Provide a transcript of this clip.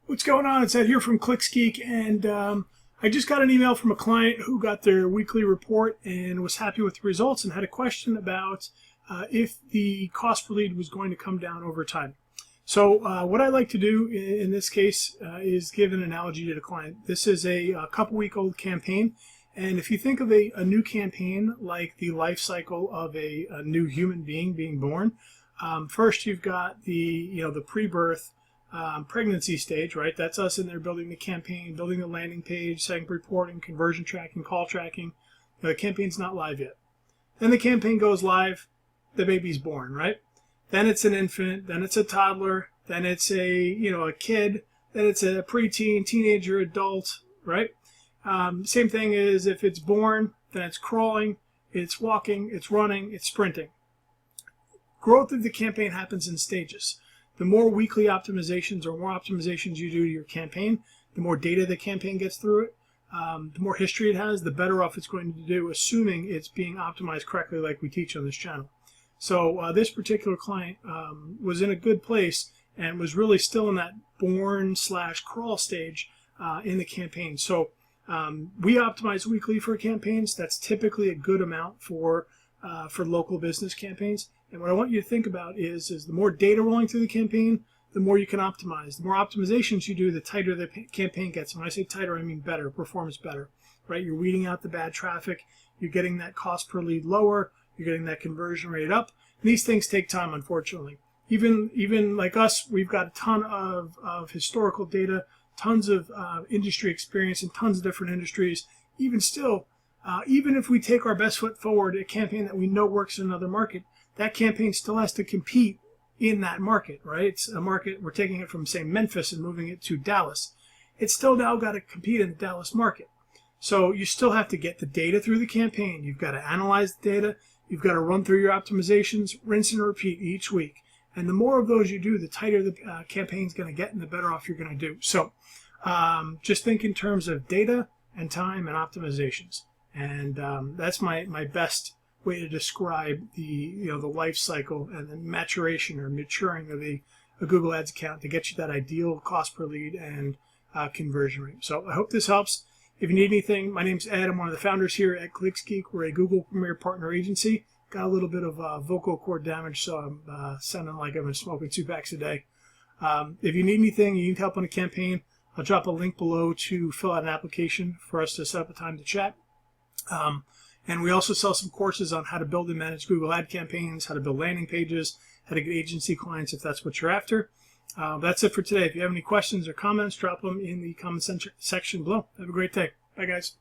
What's going on? It's Ed here from ClicksGeek, and I just got an email from a client who got their weekly report and was happy with the results and had a question about if the cost per lead was going to come down over time. So what I like to do in this case is give an analogy to the client. This is a couple-week-old campaign, and if you think of a new campaign like the life cycle of a new human being born, first you've got the pre-birth pregnancy stage, right? That's us in there building the campaign, building the landing page, setting up reporting, conversion tracking, call tracking. The campaign's not live yet. Then the campaign goes live, the baby's born, right? Then it's an infant, then it's a toddler, then it's a kid, then it's a preteen, teenager, adult, right? Same thing is if it's born, then it's crawling, it's walking, it's running, it's sprinting. Growth of the campaign happens in stages. The more weekly optimizations or more optimizations you do to your campaign, the more data the campaign gets through it, the more history it has, the better off it's going to do, assuming it's being optimized correctly like we teach on this channel. So this particular client was in a good place and was really still in that born/crawl stage in the campaign. So we optimize weekly for campaigns. That's typically a good amount for local business campaigns. And what I want you to think about is the more data rolling through the campaign, the more you can optimize. The more optimizations you do, the tighter the campaign gets. And when I say tighter, I mean better, performance better, right? You're weeding out the bad traffic. You're getting that cost per lead lower. You're getting that conversion rate up. And these things take time, unfortunately. Even like us, we've got a ton of historical data, tons of industry experience in tons of different industries. Even still, even if we take our best foot forward, a campaign that we know works in another market, that campaign still has to compete in that market, right? It's a market, we're taking it from, say, Memphis and moving it to Dallas. It's still now got to compete in the Dallas market. So you still have to get the data through the campaign. You've got to analyze the data. You've got to run through your optimizations, rinse and repeat each week. And the more of those you do, the tighter the campaign's going to get and the better off you're going to do. So just think in terms of data and time and optimizations. And that's my best way to describe the life cycle and the maturation or maturing of a Google Ads account to get you that ideal cost per lead and conversion rate. So I hope this helps. If you need anything, my name's Ed. I'm one of the founders here at ClicksGeek. We're a Google Premier Partner Agency. Got a little bit of vocal cord damage, so I'm sounding like I've been smoking 2 packs a day. If you need anything, you need help on a campaign, I'll drop a link below to fill out an application for us to set up a time to chat. And we also sell some courses on how to build and manage Google ad campaigns, how to build landing pages, how to get agency clients if that's what you're after. That's it for today. If you have any questions or comments, drop them in the comment section below. Have a great day. Bye, guys.